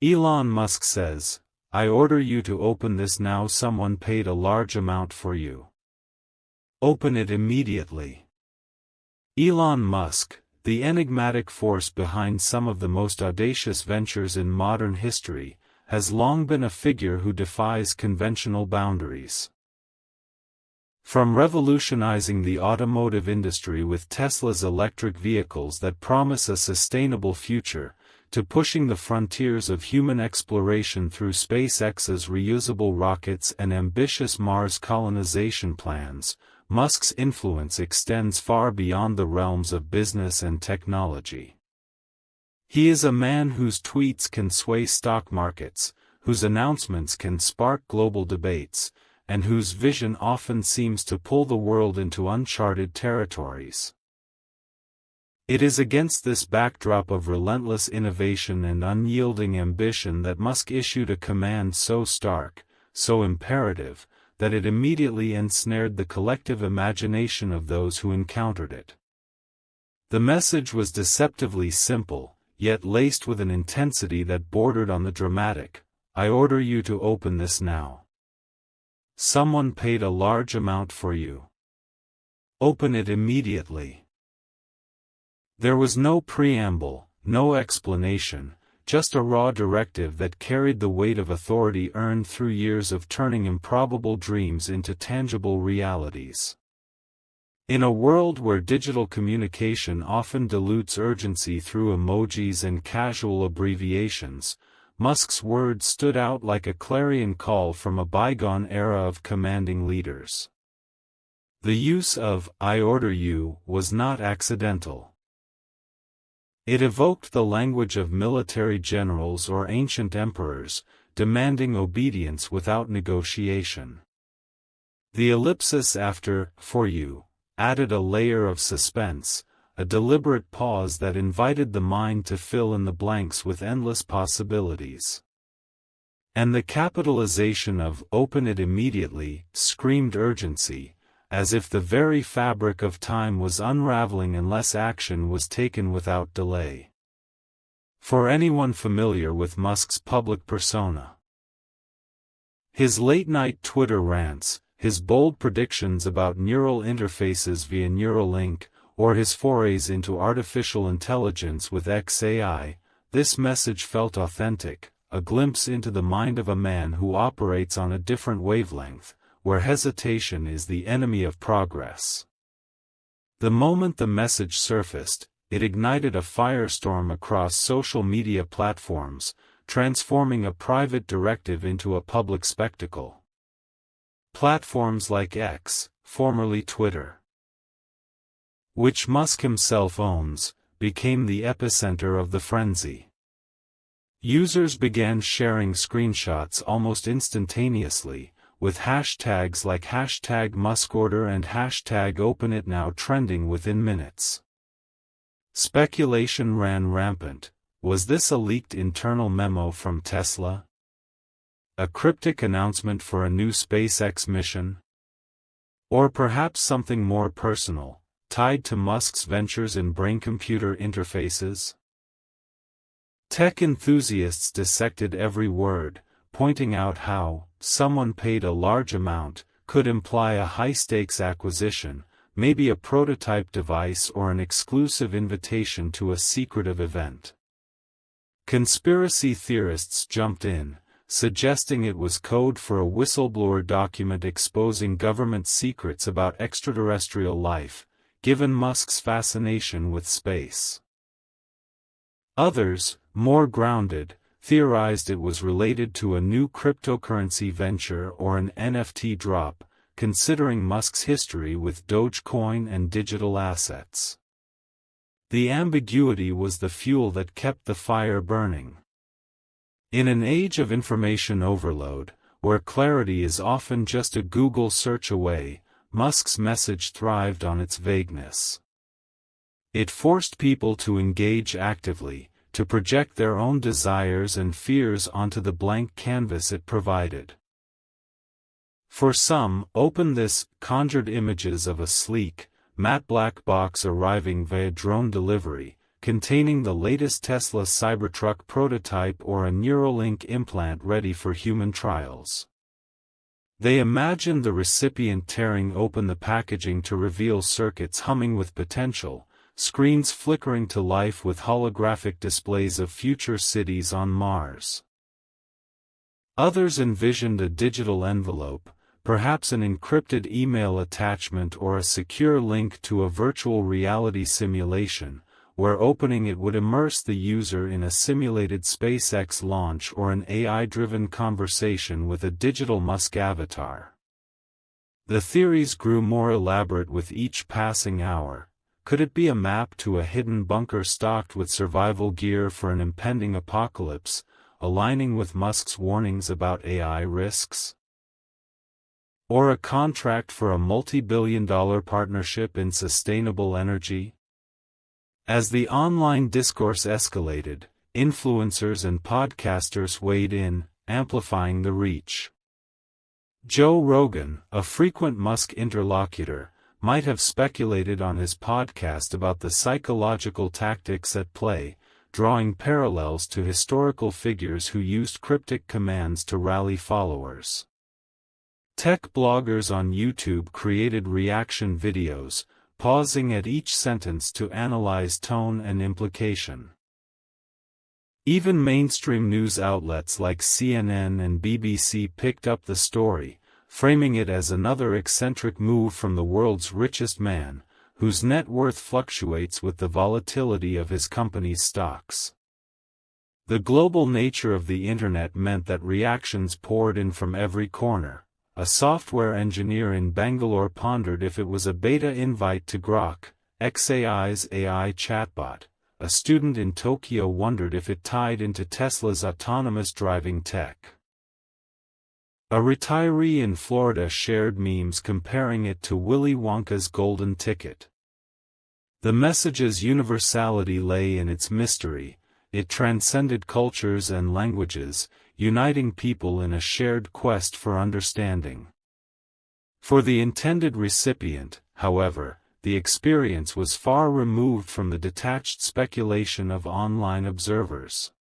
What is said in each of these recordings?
Elon Musk says, "I order you to open this now. Someone paid a large amount for you. Open it immediately." Elon Musk, the enigmatic force behind some of the most audacious ventures in modern history, has long been a figure who defies conventional boundaries. From revolutionizing the automotive industry with Tesla's electric vehicles that promise a sustainable future, to pushing the frontiers of human exploration through SpaceX's reusable rockets and ambitious Mars colonization plans, Musk's influence extends far beyond the realms of business and technology. He is a man whose tweets can sway stock markets, whose announcements can spark global debates, and whose vision often seems to pull the world into uncharted territories. It is against this backdrop of relentless innovation and unyielding ambition that Musk issued a command so stark, so imperative, that it immediately ensnared the collective imagination of those who encountered it. The message was deceptively simple, yet laced with an intensity that bordered on the dramatic. "I order you to open this now. Someone paid a large amount for you. Open it immediately." There was no preamble, no explanation, just a raw directive that carried the weight of authority earned through years of turning improbable dreams into tangible realities. In a world where digital communication often dilutes urgency through emojis and casual abbreviations, Musk's words stood out like a clarion call from a bygone era of commanding leaders. The use of "I order you" was not accidental. It evoked the language of military generals or ancient emperors, demanding obedience without negotiation. The ellipsis after "for you" added a layer of suspense, a deliberate pause that invited the mind to fill in the blanks with endless possibilities. And the capitalization of "open it immediately" screamed urgency, as if the very fabric of time was unraveling unless action was taken without delay. For anyone familiar with Musk's public persona, his late-night Twitter rants, his bold predictions about neural interfaces via Neuralink, or his forays into artificial intelligence with XAI, this message felt authentic, a glimpse into the mind of a man who operates on a different wavelength, where hesitation is the enemy of progress. The moment the message surfaced, it ignited a firestorm across social media platforms, transforming a private directive into a public spectacle. Platforms like X, formerly Twitter, which Musk himself owns, became the epicenter of the frenzy. Users began sharing screenshots almost instantaneously, with hashtags like #MuskOrder and #OpenItNow trending within minutes. Speculation ran rampant. Was this a leaked internal memo from Tesla? A cryptic announcement for a new SpaceX mission? Or perhaps something more personal, tied to Musk's ventures in brain-computer interfaces? Tech enthusiasts dissected every word, pointing out how "someone paid a large amount" could imply a high-stakes acquisition, maybe a prototype device or an exclusive invitation to a secretive event. Conspiracy theorists jumped in, suggesting it was code for a whistleblower document exposing government secrets about extraterrestrial life, given Musk's fascination with space. Others, more grounded, theorized it was related to a new cryptocurrency venture or an NFT drop, considering Musk's history with Dogecoin and digital assets. The ambiguity was the fuel that kept the fire burning. In an age of information overload, where clarity is often just a Google search away, Musk's message thrived on its vagueness. It forced people to engage actively, to project their own desires and fears onto the blank canvas it provided. For some, "Open this" conjured images of a sleek, matte black box arriving via drone delivery, containing the latest Tesla Cybertruck prototype or a Neuralink implant ready for human trials. They imagined the recipient tearing open the packaging to reveal circuits humming with potential, screens flickering to life with holographic displays of future cities on Mars. Others envisioned a digital envelope, perhaps an encrypted email attachment or a secure link to a virtual reality simulation, where opening it would immerse the user in a simulated SpaceX launch or an AI-driven conversation with a digital Musk avatar. The theories grew more elaborate with each passing hour. Could it be a map to a hidden bunker stocked with survival gear for an impending apocalypse, aligning with Musk's warnings about AI risks? Or a contract for a multi-billion-dollar partnership in sustainable energy? As the online discourse escalated, influencers and podcasters weighed in, amplifying the reach. Joe Rogan, a frequent Musk interlocutor, might have speculated on his podcast about the psychological tactics at play, drawing parallels to historical figures who used cryptic commands to rally followers. Tech bloggers on YouTube created reaction videos, pausing at each sentence to analyze tone and implication. Even mainstream news outlets like CNN and BBC picked up the story, framing it as another eccentric move from the world's richest man, whose net worth fluctuates with the volatility of his company's stocks. The global nature of the Internet meant that reactions poured in from every corner. A software engineer in Bangalore pondered if it was a beta invite to Grok, xAI's AI chatbot. A student in Tokyo wondered if it tied into Tesla's autonomous driving tech. A retiree in Florida shared memes comparing it to Willy Wonka's golden ticket. The message's universality lay in its mystery. It transcended cultures and languages, uniting people in a shared quest for understanding. For the intended recipient, however, the experience was far removed from the detached speculation of online observers.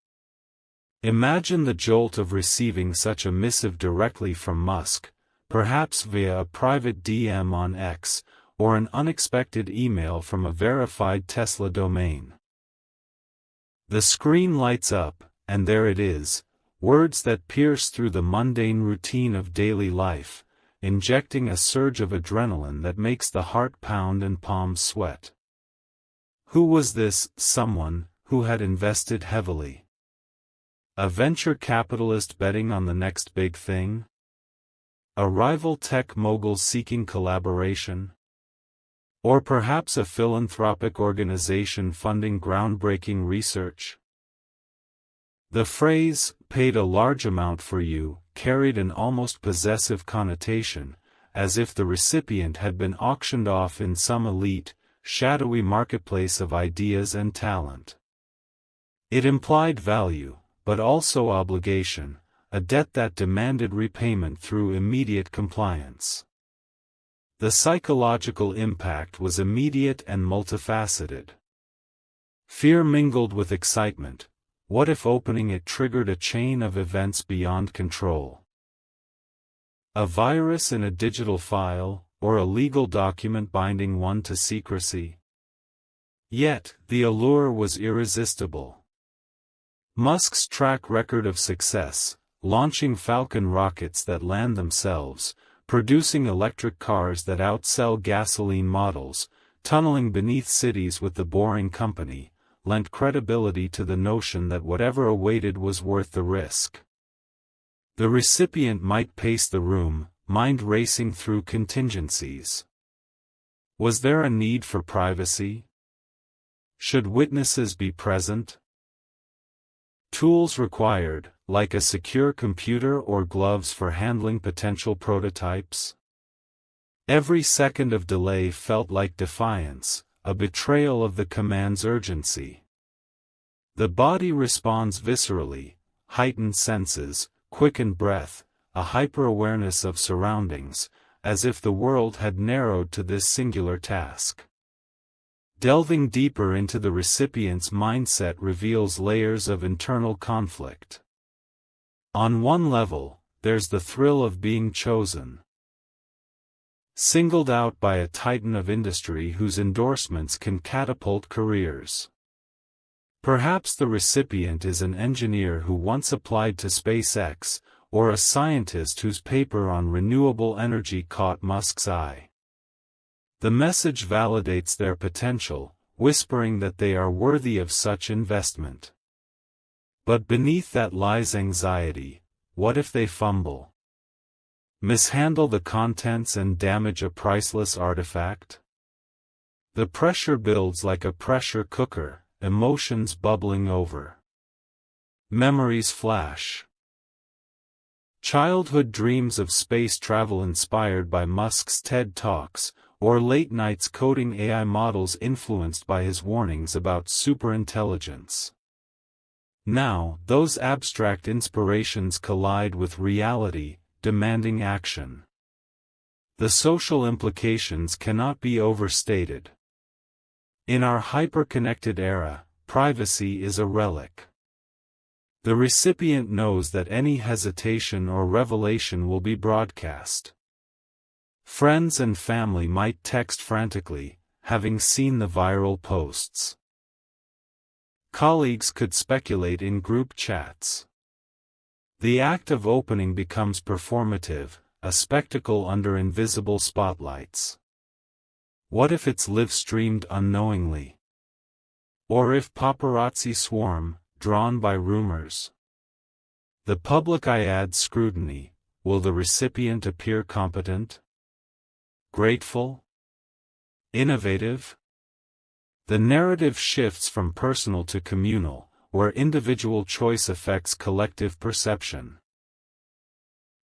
Imagine the jolt of receiving such a missive directly from Musk, perhaps via a private DM on X, or an unexpected email from a verified Tesla domain. The screen lights up, and there it is, words that pierce through the mundane routine of daily life, injecting a surge of adrenaline that makes the heart pound and palms sweat. Who was this someone who had invested heavily? A venture capitalist betting on the next big thing? A rival tech mogul seeking collaboration? Or perhaps a philanthropic organization funding groundbreaking research? The phrase, "paid a large amount for you," carried an almost possessive connotation, as if the recipient had been auctioned off in some elite, shadowy marketplace of ideas and talent. It implied value, but also obligation, a debt that demanded repayment through immediate compliance. The psychological impact was immediate and multifaceted. Fear mingled with excitement. What if opening it triggered a chain of events beyond control? A virus in a digital file, or a legal document binding one to secrecy? Yet, the allure was irresistible. Musk's track record of success, launching Falcon rockets that land themselves, producing electric cars that outsell gasoline models, tunneling beneath cities with the Boring Company, lent credibility to the notion that whatever awaited was worth the risk. The recipient might pace the room, mind racing through contingencies. Was there a need for privacy? Should witnesses be present? Tools required, like a secure computer or gloves for handling potential prototypes? Every second of delay felt like defiance, a betrayal of the command's urgency. The body responds viscerally, heightened senses, quickened breath, a hyper-awareness of surroundings, as if the world had narrowed to this singular task. Delving deeper into the recipient's mindset reveals layers of internal conflict. On one level, there's the thrill of being chosen. Singled out by a titan of industry whose endorsements can catapult careers. Perhaps the recipient is an engineer who once applied to SpaceX, or a scientist whose paper on renewable energy caught Musk's eye. The message validates their potential, whispering that they are worthy of such investment. But beneath that lies anxiety. What if they fumble? Mishandle the contents and damage a priceless artifact? The pressure builds like a pressure cooker, emotions bubbling over. Memories flash. Childhood dreams of space travel inspired by Musk's TED Talks, or late nights coding AI models influenced by his warnings about superintelligence. Now, those abstract inspirations collide with reality, demanding action. The social implications cannot be overstated. In our hyper-connected era, privacy is a relic. The recipient knows that any hesitation or revelation will be broadcast. Friends and family might text frantically, having seen the viral posts. Colleagues could speculate in group chats. The act of opening becomes performative, a spectacle under invisible spotlights. What if it's live-streamed unknowingly? Or if paparazzi swarm, drawn by rumors? The public eye adds scrutiny. Will the recipient appear competent? Grateful? Innovative? The narrative shifts from personal to communal, where individual choice affects collective perception.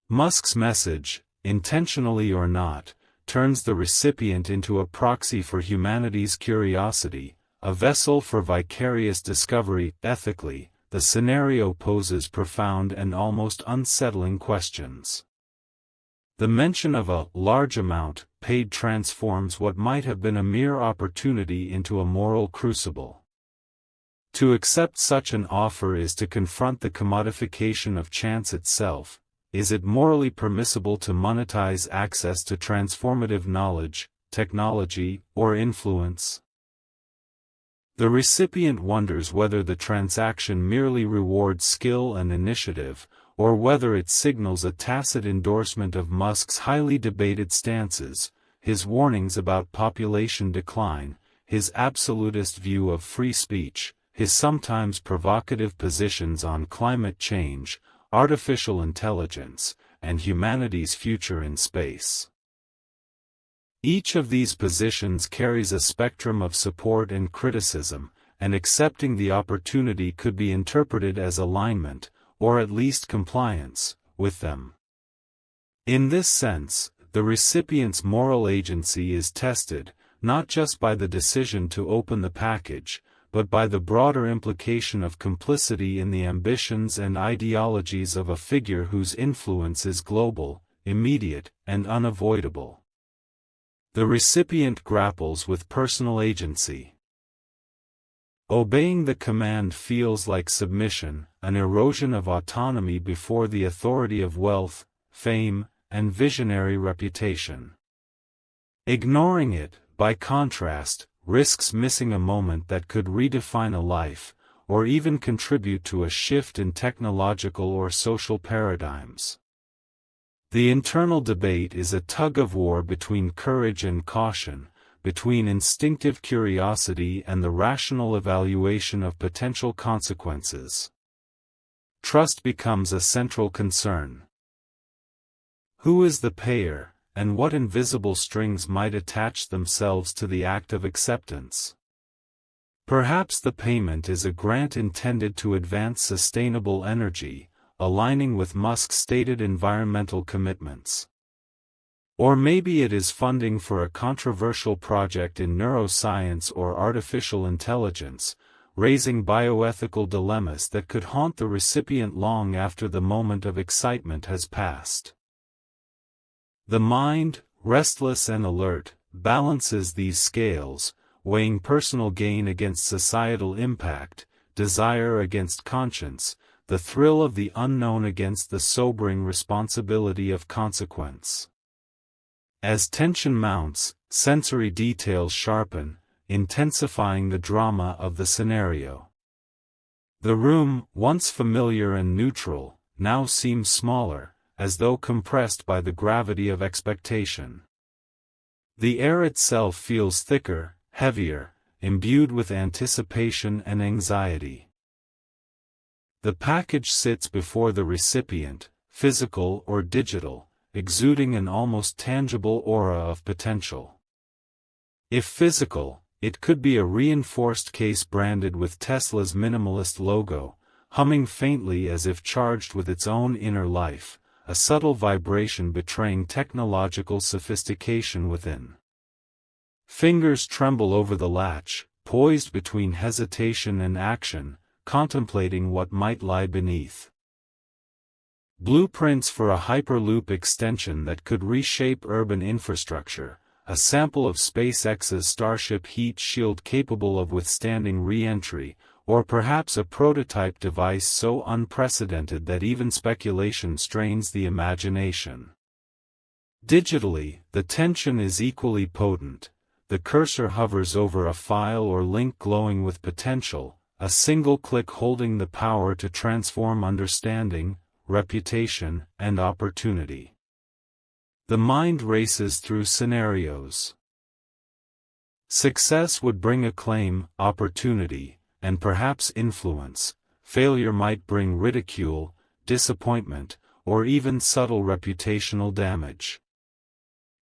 Musk's message, intentionally or not, turns the recipient into a proxy for humanity's curiosity, a vessel for vicarious discovery. Ethically, the scenario poses profound and almost unsettling questions. The mention of a large amount paid transforms what might have been a mere opportunity into a moral crucible. To accept such an offer is to confront the commodification of chance itself. Is it morally permissible to monetize access to transformative knowledge, technology, or influence? The recipient wonders whether the transaction merely rewards skill and initiative, or whether it signals a tacit endorsement of Musk's highly debated stances, his warnings about population decline, his absolutist view of free speech, his sometimes provocative positions on climate change, artificial intelligence, and humanity's future in space. Each of these positions carries a spectrum of support and criticism, and accepting the opportunity could be interpreted as alignment, or at least compliance, with them. In this sense, the recipient's moral agency is tested, not just by the decision to open the package, but by the broader implication of complicity in the ambitions and ideologies of a figure whose influence is global, immediate, and unavoidable. The recipient grapples with personal agency. Obeying the command feels like submission, an erosion of autonomy before the authority of wealth, fame, and visionary reputation. Ignoring it, by contrast, risks missing a moment that could redefine a life, or even contribute to a shift in technological or social paradigms. The internal debate is a tug-of-war between courage and caution, between instinctive curiosity and the rational evaluation of potential consequences. Trust becomes a central concern. Who is the payer, and what invisible strings might attach themselves to the act of acceptance? Perhaps the payment is a grant intended to advance sustainable energy, aligning with Musk's stated environmental commitments. Or maybe it is funding for a controversial project in neuroscience or artificial intelligence, raising bioethical dilemmas that could haunt the recipient long after the moment of excitement has passed. The mind, restless and alert, balances these scales, weighing personal gain against societal impact, desire against conscience, the thrill of the unknown against the sobering responsibility of consequence. As tension mounts, sensory details sharpen, intensifying the drama of the scenario. The room, once familiar and neutral, now seems smaller, as though compressed by the gravity of expectation. The air itself feels thicker, heavier, imbued with anticipation and anxiety. The package sits before the recipient, physical or digital, exuding an almost tangible aura of potential. If physical, it could be a reinforced case branded with Tesla's minimalist logo, humming faintly as if charged with its own inner life, a subtle vibration betraying technological sophistication within. Fingers tremble over the latch, poised between hesitation and action, contemplating what might lie beneath. Blueprints for a Hyperloop extension that could reshape urban infrastructure, a sample of SpaceX's Starship heat shield capable of withstanding re-entry, or perhaps a prototype device so unprecedented that even speculation strains the imagination. Digitally, the tension is equally potent. The cursor hovers over a file or link glowing with potential, a single click holding the power to transform understanding, reputation, and opportunity. The mind races through scenarios. Success would bring acclaim, opportunity, and perhaps influence. Failure might bring ridicule, disappointment, or even subtle reputational damage.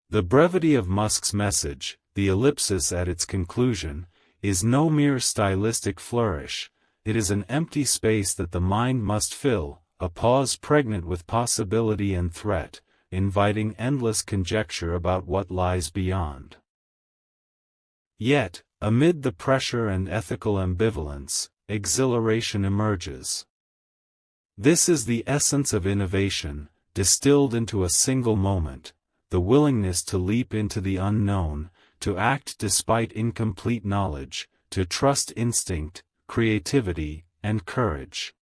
The brevity of Musk's message, the ellipsis at its conclusion, is no mere stylistic flourish, it is an empty space that the mind must fill, a pause pregnant with possibility and threat, inviting endless conjecture about what lies beyond. Yet, amid the pressure and ethical ambivalence, exhilaration emerges. This is the essence of innovation, distilled into a single moment, the willingness to leap into the unknown, to act despite incomplete knowledge, to trust instinct, creativity, and courage.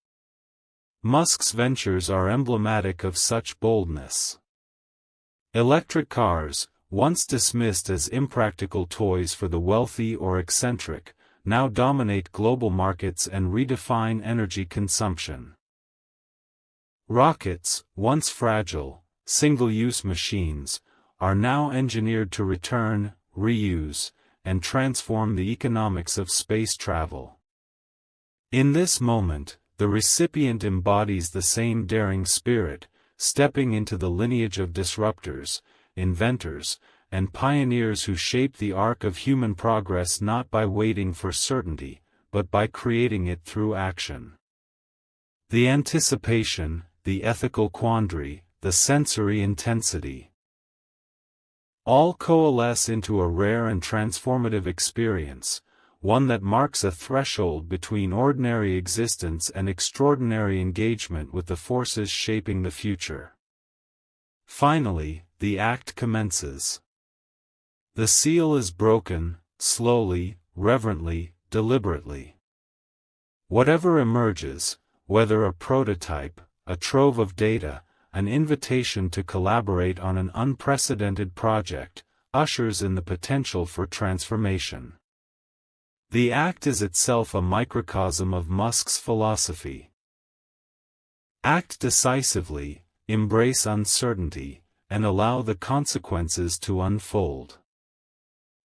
Musk's ventures are emblematic of such boldness. Electric cars, once dismissed as impractical toys for the wealthy or eccentric, now dominate global markets and redefine energy consumption. Rockets, once fragile, single-use machines, are now engineered to return, reuse, and transform the economics of space travel. In this moment, the recipient embodies the same daring spirit, stepping into the lineage of disruptors, inventors, and pioneers who shape the arc of human progress not by waiting for certainty, but by creating it through action. The anticipation, the ethical quandary, the sensory intensity, all coalesce into a rare and transformative experience, one that marks a threshold between ordinary existence and extraordinary engagement with the forces shaping the future. Finally, the act commences. The seal is broken, slowly, reverently, deliberately. Whatever emerges, whether a prototype, a trove of data, an invitation to collaborate on an unprecedented project, ushers in the potential for transformation. The act is itself a microcosm of Musk's philosophy. Act decisively, embrace uncertainty, and allow the consequences to unfold.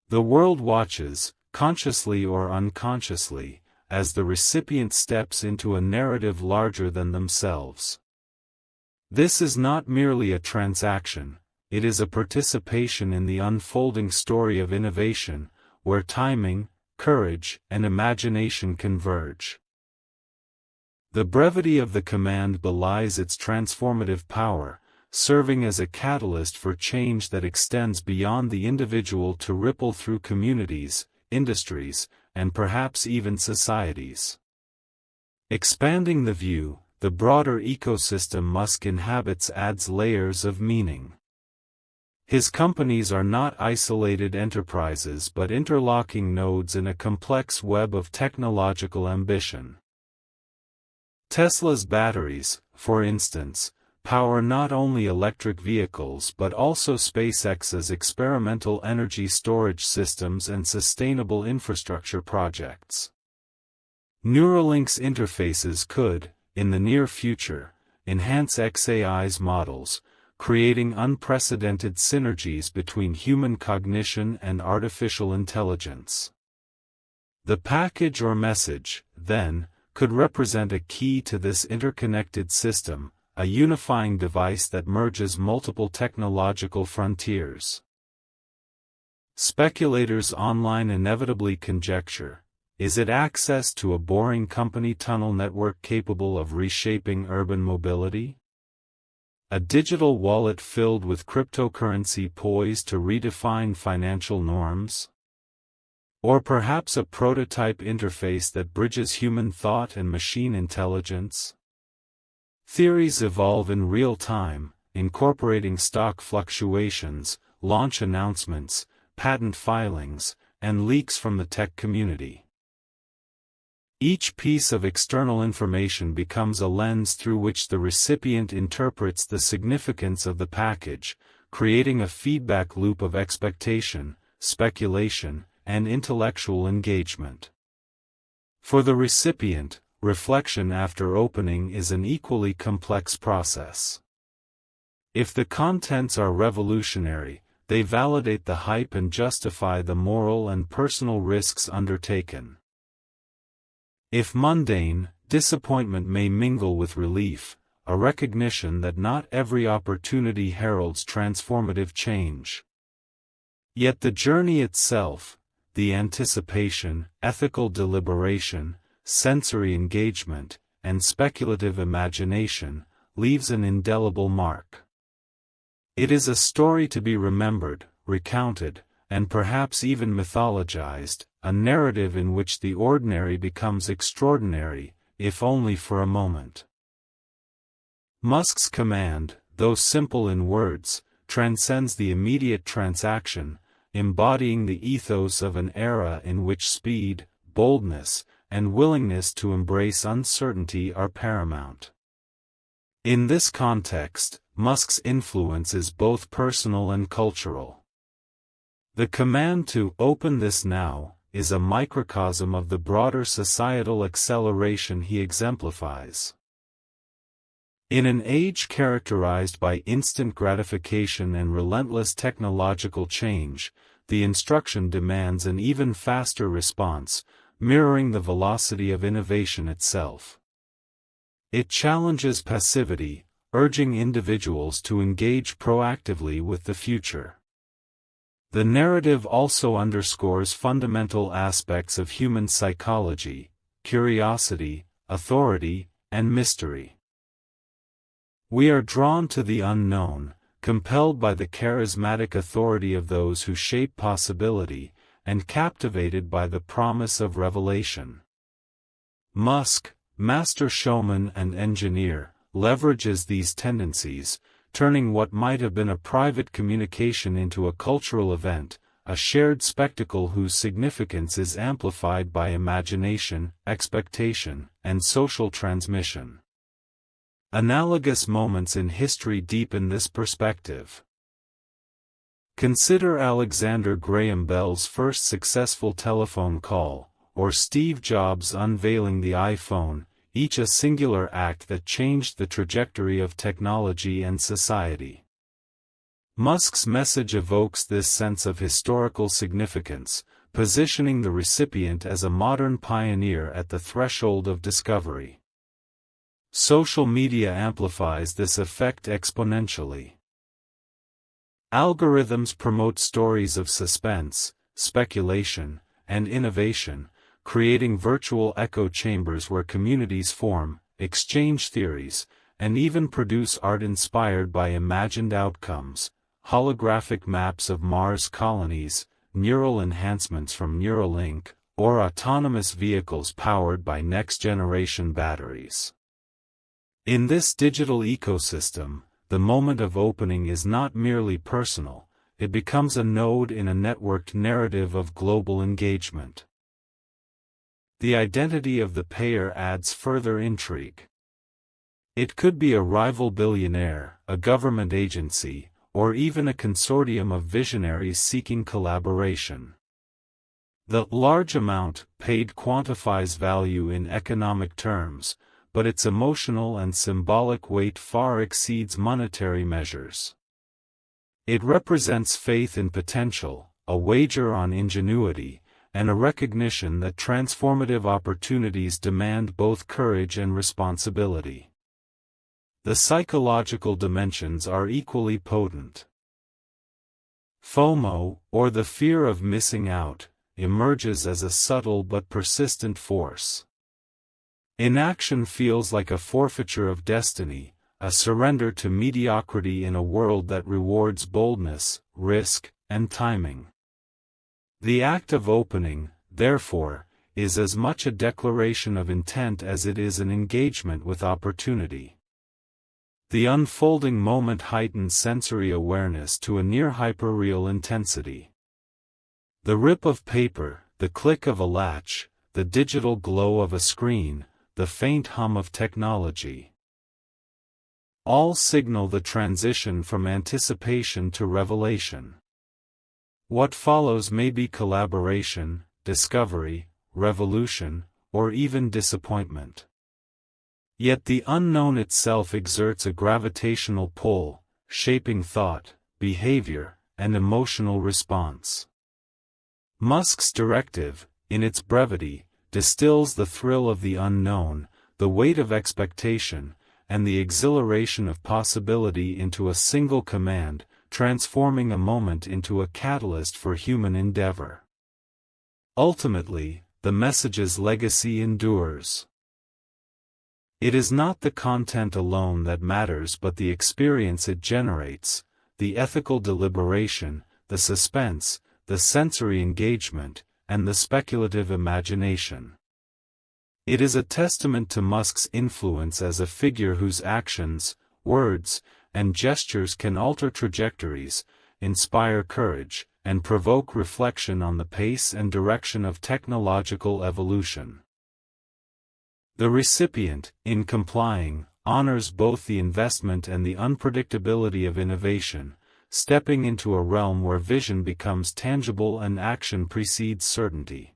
The world watches, consciously or unconsciously, as the recipient steps into a narrative larger than themselves. This is not merely a transaction, it is a participation in the unfolding story of innovation, where timing, courage, and imagination converge. The brevity of the command belies its transformative power, serving as a catalyst for change that extends beyond the individual to ripple through communities, industries, and perhaps even societies. Expanding the view, the broader ecosystem Musk inhabits adds layers of meaning. His companies are not isolated enterprises but interlocking nodes in a complex web of technological ambition. Tesla's batteries, for instance, power not only electric vehicles but also SpaceX's experimental energy storage systems and sustainable infrastructure projects. Neuralink's interfaces could, in the near future, enhance xAI's models, creating unprecedented synergies between human cognition and artificial intelligence. The package or message, then, could represent a key to this interconnected system, a unifying device that merges multiple technological frontiers. Speculators online inevitably conjecture, is it access to a boring company tunnel network capable of reshaping urban mobility? A digital wallet filled with cryptocurrency poised to redefine financial norms? Or perhaps a prototype interface that bridges human thought and machine intelligence? Theories evolve in real time, incorporating stock fluctuations, launch announcements, patent filings, and leaks from the tech community. Each piece of external information becomes a lens through which the recipient interprets the significance of the package, creating a feedback loop of expectation, speculation, and intellectual engagement. For the recipient, reflection after opening is an equally complex process. If the contents are revolutionary, they validate the hype and justify the moral and personal risks undertaken. If mundane, disappointment may mingle with relief, a recognition that not every opportunity heralds transformative change. Yet the journey itself, the anticipation, ethical deliberation, sensory engagement, and speculative imagination, leaves an indelible mark. It is a story to be remembered, recounted, and perhaps even mythologized, a narrative in which the ordinary becomes extraordinary, if only for a moment. Musk's command, though simple in words, transcends the immediate transaction, embodying the ethos of an era in which speed, boldness, and willingness to embrace uncertainty are paramount. In this context, Musk's influence is both personal and cultural. The command to "open this now" is a microcosm of the broader societal acceleration he exemplifies. In an age characterized by instant gratification and relentless technological change, the instruction demands an even faster response, mirroring the velocity of innovation itself. It challenges passivity, urging individuals to engage proactively with the future. The narrative also underscores fundamental aspects of human psychology: curiosity, authority, and mystery. We are drawn to the unknown, compelled by the charismatic authority of those who shape possibility, and captivated by the promise of revelation. Musk, master showman and engineer, leverages these tendencies, turning what might have been a private communication into a cultural event, a shared spectacle whose significance is amplified by imagination, expectation, and social transmission. Analogous moments in history deepen this perspective. Consider Alexander Graham Bell's first successful telephone call, or Steve Jobs unveiling the iPhone, each a singular act that changed the trajectory of technology and society. Musk's message evokes this sense of historical significance, positioning the recipient as a modern pioneer at the threshold of discovery. Social media amplifies this effect exponentially. Algorithms promote stories of suspense, speculation, and innovation, creating virtual echo chambers where communities form, exchange theories, and even produce art inspired by imagined outcomes: holographic maps of Mars colonies, neural enhancements from Neuralink, or autonomous vehicles powered by next-generation batteries. In this digital ecosystem, the moment of opening is not merely personal, it becomes a node in a networked narrative of global engagement. The identity of the payer adds further intrigue. It could be a rival billionaire, a government agency, or even a consortium of visionaries seeking collaboration. The large amount paid quantifies value in economic terms, but its emotional and symbolic weight far exceeds monetary measures. It represents faith in potential, a wager on ingenuity, and a recognition that transformative opportunities demand both courage and responsibility. The psychological dimensions are equally potent. FOMO, or the fear of missing out, emerges as a subtle but persistent force. Inaction feels like a forfeiture of destiny, a surrender to mediocrity in a world that rewards boldness, risk, and timing. The act of opening, therefore, is as much a declaration of intent as it is an engagement with opportunity. The unfolding moment heightens sensory awareness to a near hyperreal intensity. The rip of paper, the click of a latch, the digital glow of a screen, the faint hum of technology. All signal the transition from anticipation to revelation. What follows may be collaboration, discovery, revolution, or even disappointment. Yet the unknown itself exerts a gravitational pull, shaping thought, behavior, and emotional response. Musk's directive, in its brevity, distills the thrill of the unknown, the weight of expectation, and the exhilaration of possibility into a single command, transforming a moment into a catalyst for human endeavor. Ultimately, the message's legacy endures. It is not the content alone that matters but the experience it generates, the ethical deliberation, the suspense, the sensory engagement, and the speculative imagination. It is a testament to Musk's influence as a figure whose actions, words, and gestures can alter trajectories, inspire courage, and provoke reflection on the pace and direction of technological evolution. The recipient, in complying, honors both the investment and the unpredictability of innovation, stepping into a realm where vision becomes tangible and action precedes certainty.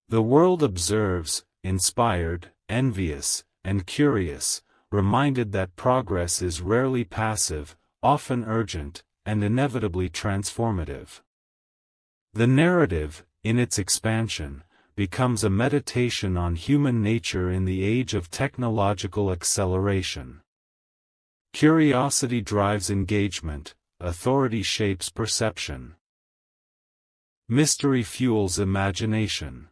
The world observes, inspired, envious, and curious, reminded that progress is rarely passive, often urgent, and inevitably transformative. The narrative, in its expansion, becomes a meditation on human nature in the age of technological acceleration. Curiosity drives engagement, authority shapes perception. Mystery fuels imagination.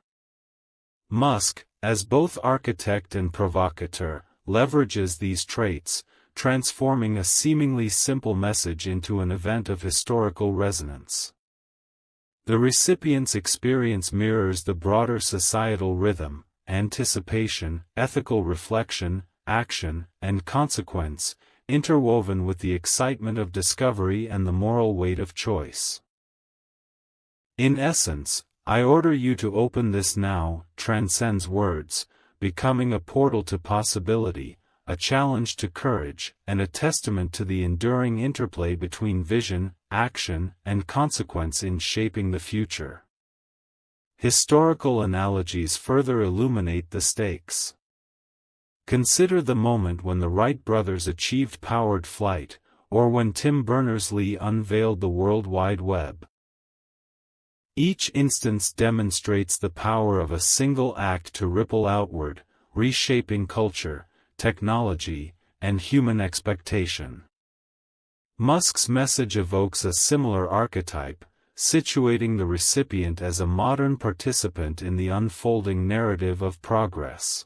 Musk, as both architect and provocateur, leverages these traits, transforming a seemingly simple message into an event of historical resonance. The recipient's experience mirrors the broader societal rhythm, anticipation, ethical reflection, action, and consequence, interwoven with the excitement of discovery and the moral weight of choice. In essence, I order you to open this now, transcends words, becoming a portal to possibility, a challenge to courage, and a testament to the enduring interplay between vision, action, and consequence in shaping the future. Historical analogies further illuminate the stakes. Consider the moment when the Wright brothers achieved powered flight, or when Tim Berners-Lee unveiled the World Wide Web. Each instance demonstrates the power of a single act to ripple outward, reshaping culture, technology, and human expectation. Musk's message evokes a similar archetype, situating the recipient as a modern participant in the unfolding narrative of progress.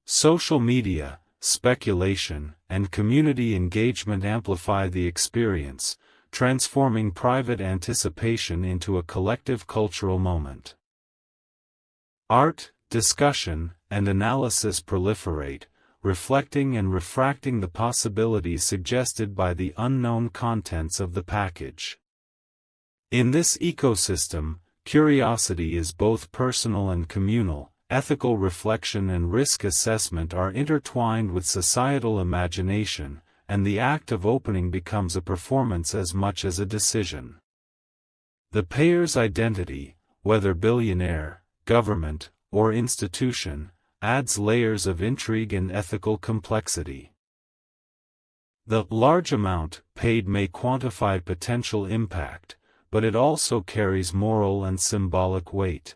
Social media, speculation, and community engagement amplify the experience, transforming private anticipation into a collective cultural moment. Art, discussion, and analysis proliferate, reflecting and refracting the possibilities suggested by the unknown contents of the package. In this ecosystem, curiosity is both personal and communal. Ethical reflection and risk assessment are intertwined with societal imagination, and the act of opening becomes a performance as much as a decision. The payer's identity, whether billionaire, government, or institution, adds layers of intrigue and ethical complexity. The large amount paid may quantify potential impact, but it also carries moral and symbolic weight.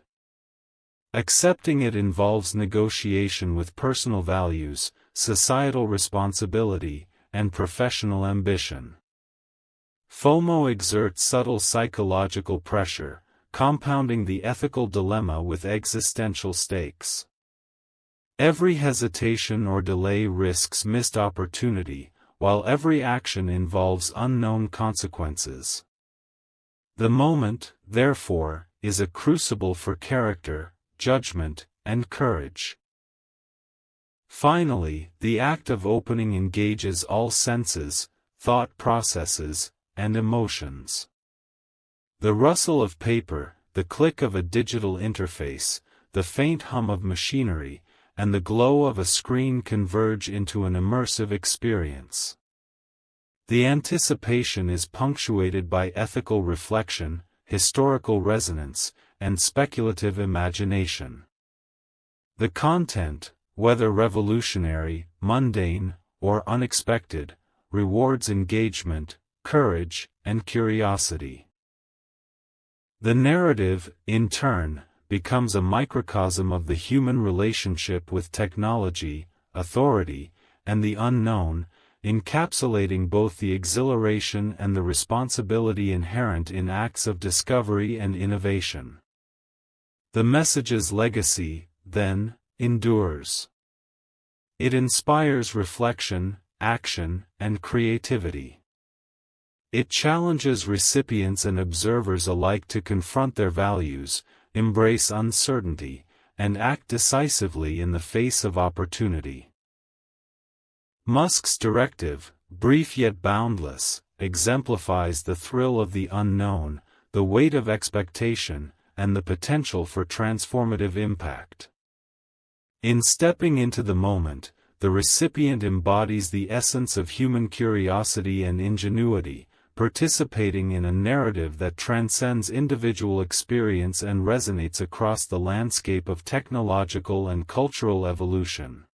Accepting it involves negotiation with personal values, societal responsibility, and professional ambition. FOMO exerts subtle psychological pressure, compounding the ethical dilemma with existential stakes. Every hesitation or delay risks missed opportunity, while every action involves unknown consequences. The moment, therefore, is a crucible for character, judgment, and courage. Finally, the act of opening engages all senses, thought processes, and emotions. The rustle of paper, the click of a digital interface, the faint hum of machinery, and the glow of a screen converge into an immersive experience. The anticipation is punctuated by ethical reflection, historical resonance, and speculative imagination. The content, whether revolutionary, mundane, or unexpected, rewards engagement, courage, and curiosity. The narrative, in turn, becomes a microcosm of the human relationship with technology, authority, and the unknown, encapsulating both the exhilaration and the responsibility inherent in acts of discovery and innovation. The message's legacy, then, endures. It inspires reflection, action, and creativity. It challenges recipients and observers alike to confront their values, embrace uncertainty, and act decisively in the face of opportunity. Musk's directive, brief yet boundless, exemplifies the thrill of the unknown, the weight of expectation, and the potential for transformative impact. In stepping into the moment, the recipient embodies the essence of human curiosity and ingenuity, participating in a narrative that transcends individual experience and resonates across the landscape of technological and cultural evolution.